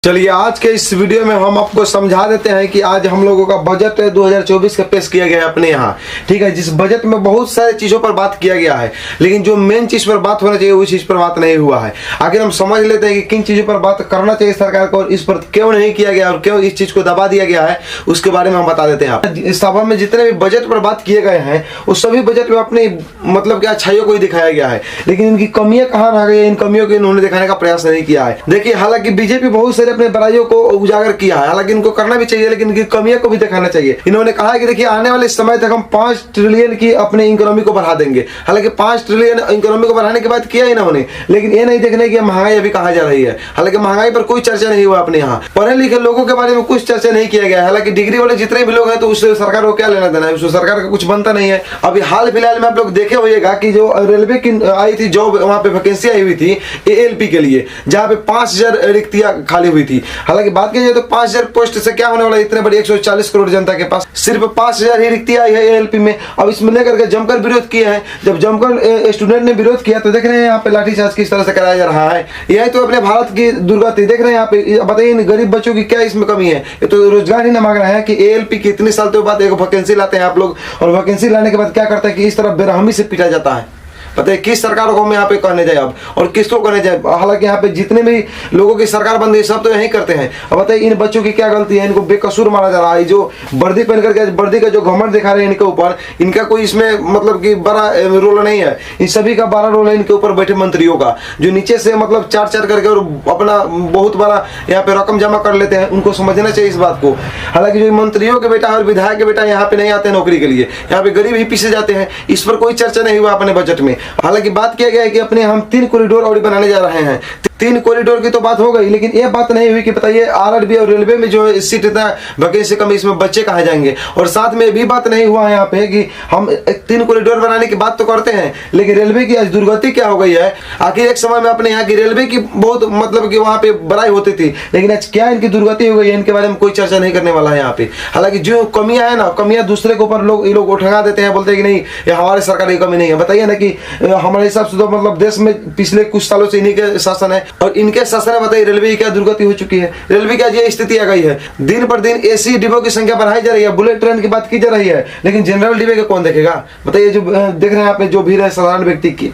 चलिए आज के इस वीडियो में हम आपको समझा देते हैं कि आज हम लोगों का बजट 2024 का पेश किया गया है अपने यहाँ। ठीक है, जिस बजट में बहुत सारे चीजों पर बात किया गया है, लेकिन जो मेन चीज पर बात होना चाहिए उस चीज पर बात नहीं हुआ है। आखिर हम समझ लेते हैं कि किन चीजों पर बात करना चाहिए सरकार को और इस पर क्यों नहीं किया गया और क्यों इस चीज को दबा दिया गया है, उसके बारे में हम बता देते हैं। इस सभा में जितने भी बजट पर बात किए गए हैं उस सभी बजट में अपने मतलब अच्छाइयों को ही दिखाया गया है, लेकिन इनकी कमियां कहाँ रह गई है, इन कमियों को इन्होंने दिखाने का प्रयास नहीं किया है। देखिए, हालांकि बीजेपी बहुत सारे अपने को उजागर किया है, हालांकि इनको करना भी चाहिए, लेकिन इनकी कमियों को भी दिखाना चाहिए। इन्होंने कहा है कि देखिए आने वाले समय तक हम 5 ट्रिलियन की अपने इकोनॉमी को बढ़ा देंगे। हालांकि 5 ट्रिलियन इकोनॉमी को बढ़ाने के बाद किया इन्होंने, लेकिन ये नहीं देखने की महंगाई अभी कहाँ जा रही है। हालांकि महंगाई पर कोई चर्चा नहीं हुआ अपने यहाँ। पढ़े लिखे लोगों के बारे में कुछ चर्चा नहीं किया गया। हालांकि डिग्री वाले जितने भी लोग हैं तो उससे सरकार को क्या लेना देना है, उससे सरकार का कुछ बनता नहीं है। अभी हाल फिलहाल में आप लोग देखे होइएगा कि जो रेलवे की आई थी जॉब, वहां पे वैकेंसी आई हुई थी ALP के लिए, जहाँ पे 5000 रिक्तियां खाली हुई थी। हालांकि बात की जाए तो 5000 पोस्ट से क्या होने वाला है, इतने बड़ी 140 करोड़ जनता के पास सिर्फ 5000 ही रिक्तियां आई है ALP में। अब इसमें लेकर के जमकर विरोध किया है। जब जमकर स्टूडेंट ने विरोध किया तो देख रहे हैं यहाँ पे लाठीचार्ज किस तरह से कराया जा रहा है। यही तो अपने भारत की दुर्गति देख रहे हैं यहाँ पे। बताइए इन गरीब बच्चों की क्या इसमें कमी है। ये तो रोजगार ही ना मांग रहे हैं कि ALP की इतने साल के बाद एक वैकेंसी लाते हैं आप लोग, और वैकेंसी लाने के बाद क्या करते हैं कि इस तरह बेरहमी से पीटा जाता है। पता है किस सरकार को हम यहाँ पे कहने जाए अब और किसको कहने जाए। हालांकि यहाँ पे जितने भी लोगों की सरकार बन गई सब तो यही करते हैं। अब बताइए इन बच्चों की क्या गलती है, इनको बेकसूर माना जा रहा है। जो वर्दी पहन करके वर्दी का जो घमंड दिखा रहे हैं इनके ऊपर, इनका कोई इसमें मतलब कि बड़ा रोल नहीं है। इन सभी का बड़ा रोल है इनके ऊपर बैठे मंत्रियों का, जो नीचे से मतलब चार करके और अपना बहुत बड़ा यहाँ पे रकम जमा कर लेते हैं। उनको समझना चाहिए इस बात को। हालांकि जो मंत्रियों के बेटा और विधायक के बेटा यहाँ पे नहीं आते हैं नौकरी के लिए, यहाँ पे गरीब ही पीछे जाते हैं। इस पर कोई चर्चा नहीं हुआ अपने बजट में। हालांकि बात किया गया है कि अपने हम 3 कॉरिडोर और बनाने जा रहे हैं। 3 कॉरिडोर की तो बात हो गई, लेकिन यह बात नहीं हुई कि बताइए RRB और रेलवे में जो सीट इतना वैकेंसी कम, इसमें बच्चे कहाँ जाएंगे। और साथ में भी बात नहीं हुआ है यहाँ पे कि हम 3 कॉरिडोर बनाने की बात तो करते हैं, लेकिन रेलवे की आज दुर्गति क्या हो गई है। आखिर एक समय में अपने यहाँ की रेलवे की बहुत मतलब कि वहाँ पे बड़ाई होती थी, लेकिन आज क्या इनकी दुर्गति हो गई है, इनके बारे में कोई चर्चा नहीं करने वाला है यहाँ पे। हालांकि जो कमियां है ना, कमियां दूसरे के ऊपर ये लोग उठा देते हैं, बोलते हैं कि नहीं ये हमारे सरकार की कमी नहीं है। बताइए ना कि हमारे हिसाब से तो मतलब देश में पिछले कुछ सालों से इन्हीं के शासन है, और इनके शासन में बताइए रेलवे की क्या दुर्गति हो चुकी है। रेलवे की आज ये स्थिति आ गई है, दिन पर दिन AC डिब्बों की संख्या बढ़ाई जा रही है, बुलेट ट्रेन की बात की जा रही है, लेकिन जनरल डिब्बे को कौन देखेगा। बताइए जो देख रहे हैं आप जो भीड़ है साधारण व्यक्ति की,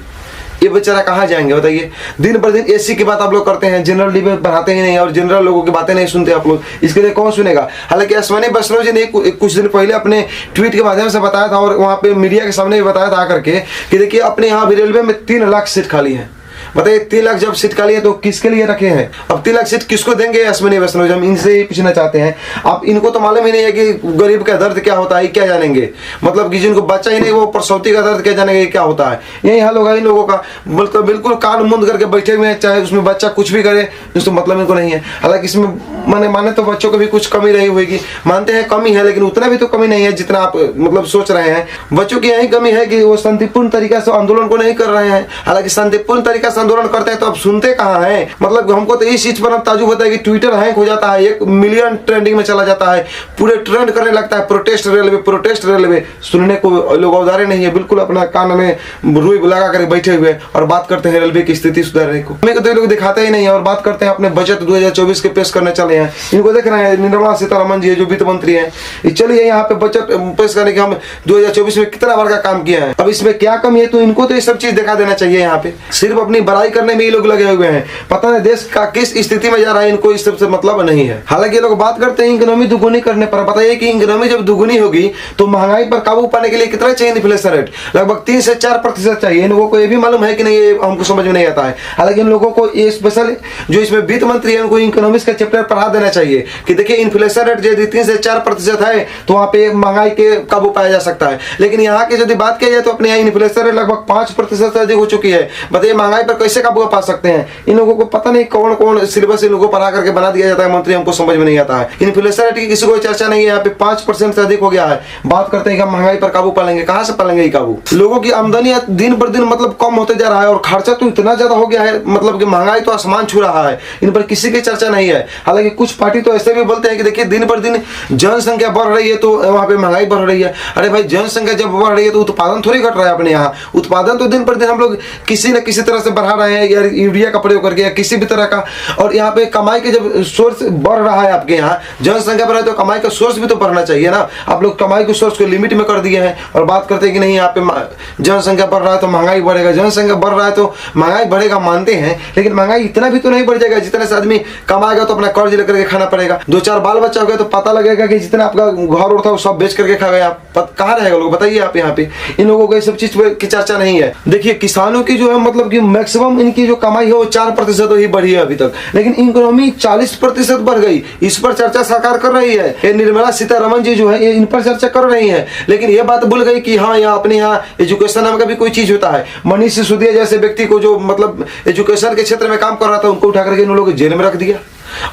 ये बेचारा कहाँ जाएंगे। बताइए दिन पर दिन AC की बात आप लोग करते हैं, जनरल डिब्बे बढ़ाते ही नहीं और जनरल लोगों की बातें नहीं सुनते आप लोग। इसके लिए कौन सुनेगा। हालांकि अश्विनी वैष्णव जी ने कुछ दिन पहले अपने ट्वीट के माध्यम से बताया था और वहां पे मीडिया के सामने भी बताया था आकर के कि देखिए अपने यहाँ भी रेलवे में 3 लाख सीट खाली है। बताइए 3 लाख जब सीट खाली है तो किसके लिए रखे हैं। अब 3 लाख सीट किसको देंगे अश्विनी वैष्णव, हम इनसे ही पूछना चाहते हैं। अब इनको तो मालूम ही नहीं है कि गरीब का दर्द क्या होता है, क्या जानेंगे। मतलब कि जिनको बच्चा ही नहीं वो प्रसौती का दर्द क्या जानेंगे, क्या होता है। यही हाल होगा इन लोगों का। मतलब बिल्कुल कान मुंद करके बैठे हुए हैं, चाहे उसमें बच्चा कुछ भी करे उसको मतलब इनको नहीं है। हालांकि इसमें माने तो बच्चों को भी कुछ कमी रही होगी, मानते हैं कमी है, लेकिन उतना भी तो कमी नहीं है जितना आप मतलब सोच रहे हैं। बच्चों की यही कमी है कि वो शांतिपूर्ण तरीका से आंदोलन को नहीं कर रहे हैं। हालांकि शांतिपूर्ण तरीका से आंदोलन करते हैं तो अब सुनते कहाँ हैं। मतलब हमको तो इस चीज पर अब ताजुब होता है कि ट्विटर हैक हो जाता है, 1 मिलियन ट्रेंडिंग में चला जाता है, पूरे ट्रेंड करने लगता है प्रोटेस्ट रेलवे प्रोटेस्ट रेलवे। सुनने को लोग अवधारे नहीं है, बिल्कुल अपना कान में रुई लगा कर बैठे हुए और बात करते हैं रेलवे की स्थिति सुधारने को। हमें तो लोग दिखाते ही नहीं है और बात करते हैं अपने बजट 2024 के पेश करने चले हैं। इनको देख रहे हैं निर्मला सीतारमण जी जो वित्त मंत्री है, चलिए यहाँ पे बजट पेश करने के हम 2024 में कितना बड़ा काम किया है, अब इसमें क्या कमी है, तो इनको तो ये सब चीज दिखा देना चाहिए। यहाँ पे सिर्फ अपनी बड़ाई करने में ये लोग लगे हुए हैं, पता नहीं देश का किस स्थिति में जा रहा है, इनको इस सबसे मतलब नहीं है। हालांकि ये लोग बात करते हैं इकोनॉमी दुगुनी करने पर। बताइए कि इकोनॉमी जब दुगुनी होगी तो महंगाई पर काबू पाने के लिए कितना चाहिए इन्फ्लेशन रेट, लगभग 3 से 4% चाहिए। इन लोगों को ये भी मालूम है कि नहीं, ये हमको समझ में नहीं आता है। हालांकि इन लोगों को ये स्पेशल जो इसमें वित्त मंत्री है उनको इकोनॉमिक्स का चैप्टर पढ़ा देना चाहिए कि देखिए इन्फ्लेशन रेट यदि 3 से 4% है तो वहाँ पे महंगाई के काबू पाया जा सकता है। लेकिन यहाँ की यदि बात की जाए तो अपने यहाँ इन्फ्लेशन रेट लगभग 5% से अधिक हो चुकी है। बताइए महंगाई पर कैसे काबू पा सकते हैं। इन लोगों को पता नहीं कौन कौन सिलेबस इन लोगों को पढ़ा करके बना दिया जाता है मंत्री, हमको समझ में नहीं आता है। इन्फ्लेशन रेट की किसी को चर्चा नहीं है, यहाँ पे 5% से अधिक हो गया है। बात करते हैं कि महंगाई पर काबू पालेंगे, कहाँ से पालेंगे ये काबू। लोगों की आमदनी दिन पर दिन मतलब कम होते जा रहा है और खर्चा तो इतना ज्यादा हो गया है, मतलब कि महंगाई तो आसमान छू रहा है, इन पर किसी की चर्चा नहीं है। हालांकि कुछ पार्टी तो ऐसे भी बोलते हैं कि देखिए दिन पर दिन जनसंख्या बढ़ रही है तो वहाँ पे महंगाई बढ़ रही है। अरे भाई जनसंख्या जब बढ़ रही है तो उत्पादन थोड़ी घट रहा है अपने यहाँ, उत्पादन तो दिन पर दिन हम लोग किसी न किसी तरह से बढ़ा रहे हैं, या यूरिया का प्रयोग करके या किसी भी तरह का। और यहाँ पे कमाई के जब सोर्स बढ़ रहा है आपके यहाँ, जनसंख्या बढ़ रहा है तो कमाई का सोर्स भी तो बढ़ना चाहिए ना। आप लोग कमाई के सोर्स को लिमिट में कर दिए हैं और बात करते हैं कि नहीं यहाँ पे जनसंख्या बढ़ रहा है तो महंगाई बढ़ेगा, जनसंख्या बढ़ रहा है तो महंगाई बढ़ेगा, मानते हैं, लेकिन महंगाई इतना भी तो नहीं बढ़ जाएगा। जितने से आदमी कमाएगा तो अपना कर्ज लेकर के खाना पड़ेगा, 2-4 बाल बच्चा हो गया तो पता लगेगा कि जितना आपका घर उड़ था वो सब बेच करके खा गए, आप कहाँ रहेगा लोग बताइए। आप यहाँ पे इन लोगों को ये सब चीज की चर्चा नहीं है। देखिए किसानों की जो है मतलब कि मैक्सिमम इनकी जो कमाई है वो 4% ही बढ़ी है अभी तक, लेकिन इकोनॉमी 40% बढ़ गई। इस पर चर्चा सरकार कर रही है, ये निर्मला सीतारमण जी जो है ये इन पर चर्चा कर रही है, लेकिन ये बात भूल गई कि हाँ यहाँ अपने यहाँ एजुकेशन नाम का भी कोई चीज होता है। मनीष सिसोदिया जैसे व्यक्ति को जो मतलब एजुकेशन के क्षेत्र में काम कर रहा था उनको उठा करके इन लोगों को जेल में रख दिया।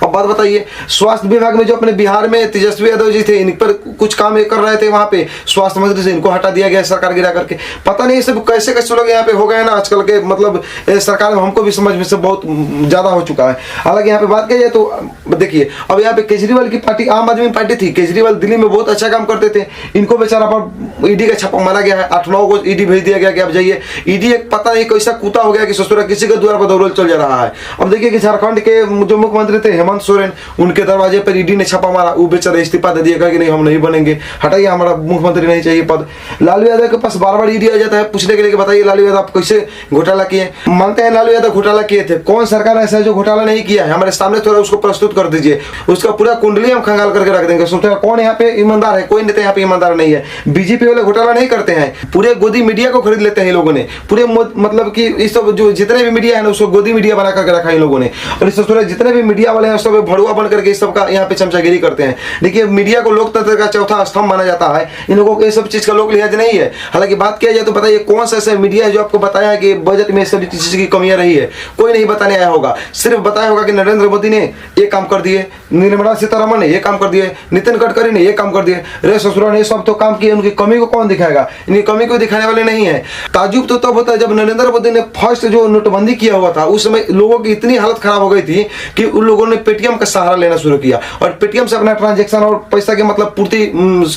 अब बात बताइए, स्वास्थ्य विभाग में जो अपने बिहार में तेजस्वी यादव जी थे, इन पर कुछ काम कर रहे थे, वहां पे स्वास्थ्य मंत्री से इनको हटा दिया गया सरकार गिरा करके। पता नहीं ये सब कैसे कैसे लोग यहाँ पे हो गए ना आजकल के, मतलब सरकार में हमको भी समझ में से बहुत ज्यादा हो चुका है। हालांकि यहाँ पे बात की जाए तो देखिए अब यहाँ पे केजरीवाल की पार्टी आम आदमी पार्टी थी, केजरीवाल दिल्ली में बहुत अच्छा काम करते थे, इनको बेचारा पर ईडी का छापा मारा गया है, 8-9 को ईडी भेज दिया गया कि अब जाइए। ईडी एक पता नहीं कैसा कुत्ता हो गया कि ससुरा किसी के द्वार पर दौड़ल चल जा रहा है। अब देखिए कि झारखंड के जो मुख्यमंत्री थे हेमंत सोरेन, उनके दरवाजे पर ईडी ने छापा मारा, वो बेचारे इस्तीफा दे दिया कि नहीं हम नहीं बनेंगे, हटाइए हमारा मुख्यमंत्री नहीं चाहिए पद। लालू यादव के पास बार बार ईडी आ जाता है पूछने के लिए कि बताइए लालू यादव आप कैसे घोटाला किए। मानते हैं लालू यादव घोटाला किए थे, कौन सरकार ऐसा है जो घोटाला नहीं किया है, हमारे सामने थोड़ा उसको प्रस्तुत कर दीजिए, उसका पूरा कुंडली हम खंगाल करके रख देंगे। सोचते कौन यहाँ पे ईमानदार है, कोई नेता यहाँ पे ईमानदार नहीं है। बीजेपी वाले घोटाला नहीं करते हैं, पूरे गोदी मीडिया को खरीद लेते हैं लोगों ने, पूरे मतलब कि इस सब जो जितने भी मीडिया है ना उसको गोदी मीडिया बना करके रखा इन लोगों ने, और इस जितने भी मीडिया वाले हैं सब भड़ुआ बन करके इस सब का यहाँ पे चमचागिरी करते हैं। देखिए मीडिया को लोकतंत्र का चौथा स्तंभ माना जाता है, इन लोगों को ये सब चीज का लोक लिहाज नहीं है। हालांकि बात किया जाए तो बताइए कौन सा ऐसा मीडिया है जो आपको बताया कि बजट में सभी चीज की कमियां रही है, कोई नहीं बताने आया होगा। सिर्फ बताया होगा कि नरेंद्र मोदी ने ये काम कर दिए, निर्मला सीतारमण ने ये काम कर दिए, नितिन गडकरी ने ये काम कर दिए, रे ससुरा ने सब तो काम किए, उनकी कमी को कौन दिखाएगा, इनकी कमी को दिखाने वाले नहीं है। ताजुब तो तब होता है जब नरेंद्र मोदी ने फर्स्ट जो नोटबंदी किया हुआ था उस समय लोगों की इतनी हालत खराब हो गई थी कि उन लोगों ने पेटीएम का सहारा लेना शुरू किया और पेटीएम से अपना ट्रांजैक्शन और पैसा के मतलब पूर्ति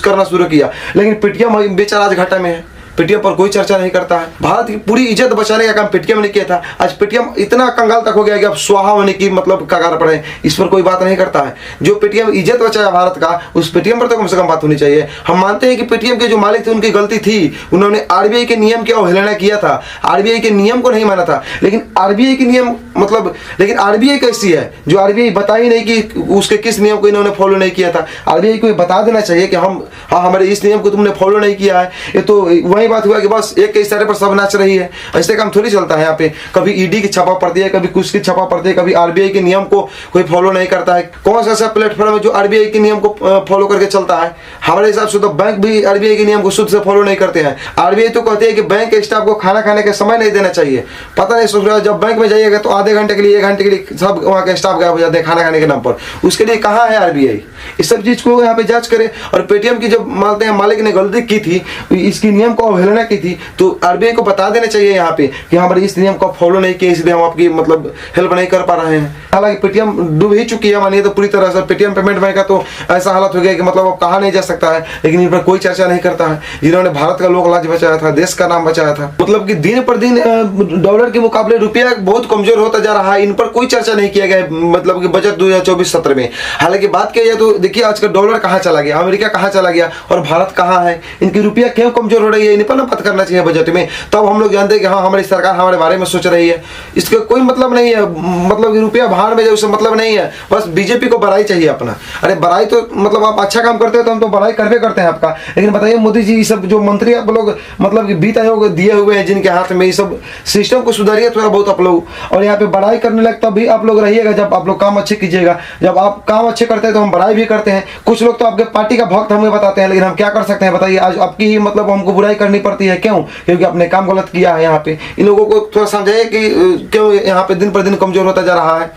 करना शुरू किया। लेकिन पेटीएम बेचारा आज घाटा में है, पेटीएम पर कोई चर्चा नहीं करता है। भारत की पूरी इज्जत बचाने का काम पेटीएम ने किया था, आज पेटीएम इतना कंगाल तक हो गया कि अब स्वाहा होने की मतलब कगार पर है, इस पर कोई बात नहीं करता है। जो पेटीएम इज्जत बचाया भारत का उस पेटीएम पर तो कम से कम बात होनी चाहिए। हम मानते हैं कि पेटीएम के जो मालिक थे उनकी गलती थी, उन्होंने आरबीआई के नियम की अवहेलना किया था, आरबीआई के नियम को नहीं माना था। लेकिन आरबीआई के नियम मतलब लेकिन आरबीआई कैसी है जो आरबीआई बता ही नहीं कि उसके किस नियम को इन्होंने फॉलो नहीं किया था। आरबीआई को बता देना चाहिए कि हम हाँ हमारे इस नियम को तुमने फॉलो नहीं किया है। ये तो वही बात हुआ कि बस एक के इशारे पर सब नाच रही है, ऐसे काम थोड़ी चलता है। यहाँ पे कभी ईडी की छापा पड़ती है, कभी कुछ की छापा पड़ती है, कभी आरबीआई के नियम को कोई फॉलो नहीं करता है। कौन सा ऐसा प्लेटफॉर्म है जो आरबीआई के नियम को फॉलो करके चलता है? हमारे हिसाब से तो बैंक भी आरबीआई के नियम को शुद्ध से फॉलो नहीं करते हैं। आरबीआई तो कहती है कि बैंक के स्टाफ को खाना खाने का समय नहीं देना चाहिए। पता नहीं सोच रहा जब बैंक में जाइएगा तो आधे घंटे के लिए 1 घंटे के लिए सब वहाँ के स्टाफ गायब हो जाते हैं खाना खाने के नाम पर। उसके लिए कहाँ है आरबीआई? इस सब चीज को यहाँ पे जांच करे। और पेटीएम की जब मानते हैं मालिक ने गलती की थी, इसकी नियम को अवहेलना की थी, तो आरबीआई को बता देना चाहिए यहाँ पे कि हमारे इस नियम को फॉलो नहीं किया, इसलिए हम आपकी मतलब हेल्प नहीं कर पा रहे हैं। हालांकि पेटीएम डूब ही चुकी है मानिए तो पूरी तरह से। पेटीएम पेमेंट बैंक का तो ऐसा हालत हो गया कि मतलब अब कहा नहीं जा सकता है, लेकिन इन पर कोई चर्चा नहीं करता है। जिन्होंने भारत का लोक लाज बचाया था, देश का नाम बचाया था, मतलब कि दिन पर दिन डॉलर के मुकाबले रुपया बहुत कमजोर होता जा रहा है, इन पर कोई चर्चा नहीं किया गया मतलब कि बजट 2024-17 में। हालांकि बात की जाए तो देखिए आज का डॉलर कहाँ चला गया, अमेरिका कहाँ चला गया और भारत कहाँ है, इनकी रुपया क्यों कमजोर हो रही है, इन पर ना बात करना चाहिए बजट में। तब हम लोग जानते हैं कि हाँ हमारी सरकार हमारे बारे में सोच रही है। इसका कोई मतलब नहीं है, मतलब रुपया बाहर में जाए उससे मतलब नहीं है, बस बीजेपी को बड़ाई चाहिए अपना। अरे बड़ाई तो मतलब आप अच्छा काम करते हो तो हम तो बड़ाई करते करते हैं आपका। लेकिन बताइए मोदी जी ये सब जो मंत्री आप लोग मतलब कि वित्त आयोग दिए हुए हैं जिनके हाथ में, ये सब सिस्टम को सुधारिए थोड़ा बहुत आप लोग। और यहाँ पे बड़ाई करने लगता भी आप लोग रहिएगा जब आप लोग काम अच्छे कीजिएगा। जब आप काम अच्छे करते हैं तो हम बड़ाई भी करते हैं। कुछ लोग तो आपके पार्टी का भक्त हमें बताते हैं, लेकिन हम क्या कर सकते हैं बताइए। आज आपकी ही मतलब हमको बुराई करनी करनी पड़ती है। क्यों? क्योंकि आपने काम गलत किया है। यहाँ पे इन लोगों को थोड़ा समझाइए कि क्यों यहाँ पे दिन पर दिन कमजोर होता जा रहा है।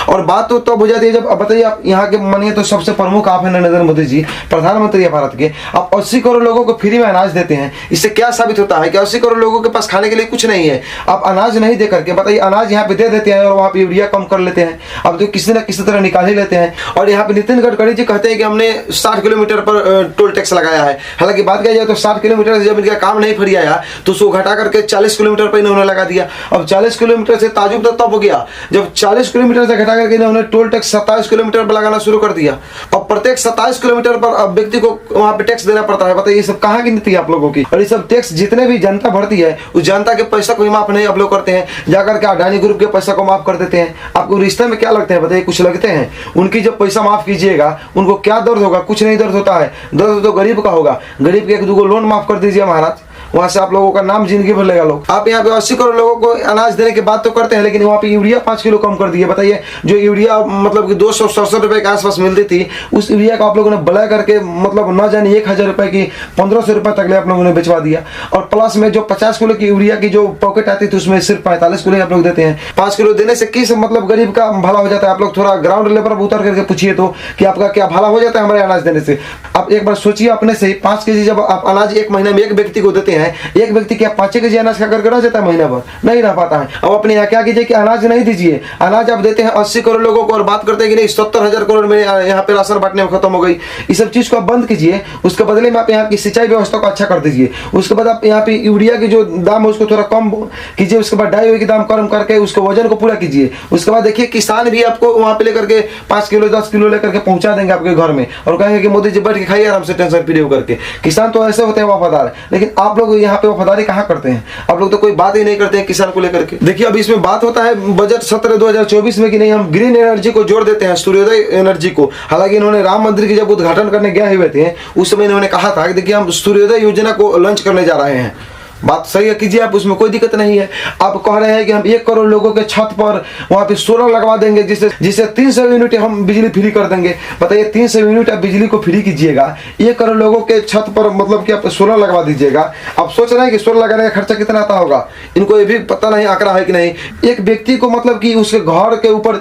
और बात तो तब हो जाती है जब, अब बताइए आप यहाँ के मानिए तो सबसे प्रमुख आप है नरेंद्र मोदी जी, प्रधानमंत्री है भारत के। आप 80 करोड़ लोगों को फ्री में अनाज देते हैं। इससे क्या साबित होता है कि 80 करोड़ लोगों के पास खाने के लिए कुछ नहीं है। आप अनाज नहीं दे करके, बताइए, अनाज यहाँ पे दे देते हैं और वहाँ पे यूरिया कम कर लेते हैं। अब तो किसी न किसी तरह निकाल ही लेते हैं। और यहाँ पे नितिन गडकरी जी कहते हैं कि हमने 60 किलोमीटर पर टोल टैक्स लगाया है। हालांकि बात किया जाए तो 60 किलोमीटर से जब इनका काम नहीं फरियाया तो उसको घटा करके 40 किलोमीटर पर इन्होंने लगा दिया। अब 40 किलोमीटर से ताजुब तो तब हो गया जब 40 किलोमीटर से घटा करके इन्होंने टोल टैक्स 27 किलोमीटर पर लगाना शुरू कर दिया। अब प्रत्येक 27 किलोमीटर पर व्यक्ति को वहां पे टैक्स देना पड़ता है। बताइए ये सब कहाँ की नीति है आप लोगों की? और ये सब टैक्स जितने भी जनता भरती है उस जनता के पैसा को ही माफ नहीं आप लोग करते हैं, जाकर के अडानी ग्रुप के पैसा को माफ कर देते हैं। आपको रिश्ते में क्या लगते हैं? बताइए, कुछ लगते हैं? उनकी जब पैसा माफ कीजिएगा उनको क्या दर्द होगा? कुछ नहीं दर्द होता है। दर्द तो गरीब का होगा। गरीब के 1-2 लोन माफ कर दीजिए महाराज, वहां से आप लोगों का नाम जिंदगी भर लेगा लोग। आप यहाँ पे 80 करोड़ लोगों को अनाज देने की बात तो करते हैं, लेकिन वहाँ पे यूरिया 5 किलो कम कर दिए। बताइए, जो यूरिया मतलब कि 267 रुपए के आसपास मिलती थी, उस यूरिया को आप लोगों ने बला करके मतलब न जाने 1000 रुपए की 1500 रुपए तक ले आप लोगों ने बेचवा दिया। और प्लस में जो 50 किलो की यूरिया की जो पॉकेट आती थी उसमें सिर्फ 45 किलो आप लोग देते हैं। 5 किलो देने से किस मतलब गरीब का भला हो जाता है? आप लोग थोड़ा ग्राउंड लेवल पर उतर करके पूछिए तो कि आपका क्या भला हो जाता है हमारे अनाज देने से। आप एक बार सोचिए अपने से ही, 5 केजी जब आप अनाज एक महीने में एक व्यक्ति को देते हैं, एक व्यक्ति क्या 5 केजी अनाज खा करके रह जाता है? महीना भर नहीं रह पाता है। अब अपने यहाँ क्या कीजिए कि अनाज नहीं दीजिए, अनाज आप देते हैं 80 करोड़ लोगों को और बात करते हैं कि नहीं 70,000 करोड़ में यहाँ पे राशन बांटने में खत्म हो गई। इस सब चीज को आप बंद कीजिए। उसके बदले में आप यहाँ की सिंचाई व्यवस्था को अच्छा कर दीजिए। उसके बाद आप यहाँ पे यूरिया की जो दाम है उसको थोड़ा कम कीजिए। उसके बाद डाई की दाम कम करके उसको वजन को पूरा कीजिए। उसके बाद देखिए किसान भी आपको वहाँ पे लेकर के 5 किलो 10 किलो लेकर के पहुंचा देंगे आपके घर में और कहेंगे कि मोदी जी बैठ के खाइए आराम से, टेंशन फ्री होकर के। किसान तो ऐसे होते हैं वफादार, लेकिन आप लोग यहाँ पे वफादारी कहाँ करते हैं? आप लोग तो कोई बात ही नहीं करते हैं किसान को लेकर के। देखिए अब इसमें बात होता है बजट सत्र 2024 में कि नहीं हम ग्रीन एनर्जी को जोड़ देते हैं, सूर्योदय एनर्जी को। हालांकि इन्होंने राम मंदिर की जब उद्घाटन करने गए हुए थे उस समय इन्होंने कहा था कि देखिए हम सूर्योदय योजना को लॉन्च करने जा रहे हैं। बात सही है, कीजिए आप, उसमें कोई दिक्कत नहीं है। आप कह रहे हैं कि हम 1 करोड़ लोगों के छत पर वहां पे सोलर लगवा देंगे जिससे 300 यूनिट हम बिजली फ्री कर देंगे। बताइए 300 यूनिट आप बिजली को फ्री कीजिएगा, 1 करोड़ लोगों के छत पर मतलब कि आप सोलर लगवा दीजिएगा। आप सोच रहे हैं कि सोलर लगाने का खर्चा कितना आता होगा? इनको ये भी पता नहीं, आंकड़ा है कि नहीं। एक व्यक्ति को मतलब कि उसके घर के ऊपर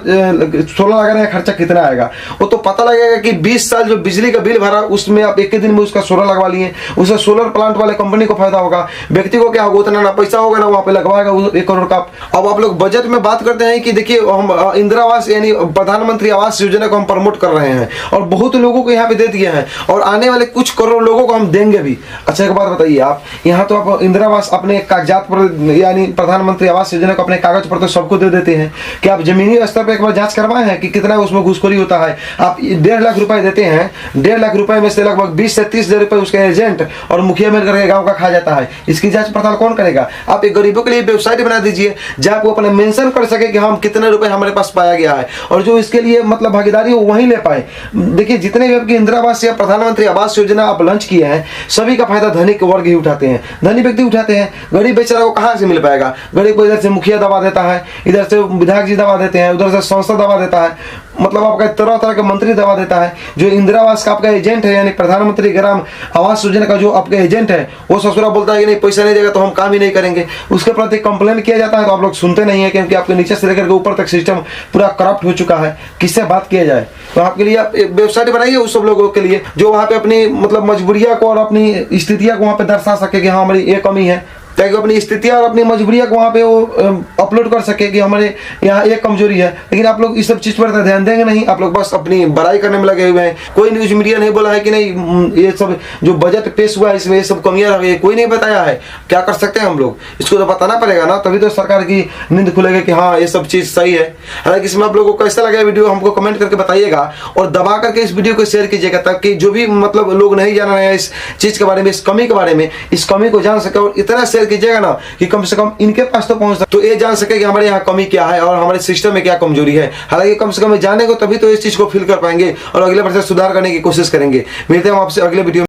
सोलर लगाने का खर्चा कितना आएगा वो तो पता लगेगा कि 20 साल जो बिजली का बिल भरा उसमें आप एक ही दिन में उसका सोलर लगवा लिए। उससे सोलर प्लांट वाले कंपनी को फायदा होगा, व्यक्ति को क्या होगा? उतना ना पैसा होगा ना वहां पे लगवाएगा 1 करोड़ का। अब आप लोग बजट में बात करते हैं कि देखिए हम इंदिरा आवास यानी प्रधानमंत्री आवास योजना को हम प्रमोट कर रहे हैं और बहुत लोगों को यहाँ पे दे दिए हैं और आने वाले कुछ करोड़ लोगों को हम देंगे भी। अच्छा एक बात बताइए, आप यहाँ तो आप इंदिरा आवास अपने कागजात पर यानी प्रधानमंत्री आवास योजना को अपने कागज पर तो सबको दे देते हैं कि आप जमीनी स्तर पर एक बार जांच करवाए हैं कि कितना उसमें घूसखोरी होता है? आप 1.5 लाख रुपए देते हैं, 1.5 लाख रुपए में से लगभग 20 से 30 हजार रुपए उसके एजेंट और मुखिया मिल करके गाँव का खा जाता है। इसकी जांच पड़ताल कौन करेगा? आप एक गरीबों के लिए वेबसाइट बना दीजिए जहां वो अपने मेंशन कर सके कि हम कितने रुपए हमारे पास पाया गया है और जो इसके लिए मतलब भागीदारी हो वहीं ले पाए। देखिए जितने भी आपकी इंदिरा आवास या प्रधानमंत्री आवास योजना आप लॉन्च किए हैं सभी का फायदा धनिक वर्ग ही उठाते हैं, धनी व्यक्ति उठाते हैं। गरीब बेचारा को कहां से मिल पाएगा? गरीब को इधर से मुखिया दबा देता है, इधर से विधायक जी दबा देते हैं, उधर से संसद दबा देता है, मतलब आपका तरह तरह के मंत्री दबा देता है। जो इंदिरा आवास का आपका एजेंट है यानी प्रधानमंत्री ग्राम आवास योजना का जो आपका एजेंट है वो ससुरा बोलता है कि नहीं पैसा नहीं देगा तो हम काम ही नहीं करेंगे। उसके प्रति कंप्लेन किया जाता है तो आप लोग सुनते नहीं है क्योंकि आपके नीचे से लेकर के ऊपर तक सिस्टम पूरा करप्ट हो चुका है। किससे बात किया जाए? तो आपके लिए आप वेबसाइट बनाइए उस सब लोगों के लिए जो वहाँ पे अपनी मतलब मजबूरियां को और अपनी स्थितियां को वहाँ पे दर्शा सके कि हाँ हमारी ये कमी है, ताकि अपनी स्थितियां और अपनी मजबूरियां को वहाँ पे वो अपलोड कर सके कि हमारे यहाँ एक कमजोरी है। लेकिन आप लोग इस सब चीज पर ध्यान देंगे नहीं, आप लोग बस अपनी बड़ाई करने में लगे हुए हैं। कोई न्यूज मीडिया नहीं बोला है कि नहीं ये सब जो बजट पेश हुआ है इसमें ये सब कमियां रह गई, कोई नहीं बताया है। क्या कर सकते हैं हम लोग? इसको तो बताना पड़ेगा ना, तभी तो सरकार की नींद खुलेगी कि हाँ ये सब चीज सही है। हालांकि इसमें आप लोगों को कैसा लगा वीडियो हमको कमेंट करके बताइएगा और दबा करके इस वीडियो को शेयर कीजिएगा ताकि जो भी मतलब लोग नहीं जान रहे हैं इस चीज के बारे में, इस कमी के बारे में, इस कमी को जान सके। और इतना शेयर कीजिएगा ना कि कम से कम इनके पास तो पहुंच तो ये जान सके कि हमारे यहाँ कमी क्या है और हमारे सिस्टम में क्या कमजोरी है। हालांकि कम से कम जानेंगे तभी तो इस चीज को फील कर पाएंगे और अगले वर्ष सुधार करने की कोशिश करेंगे। मिलते हैं आपसे अगले वीडियो।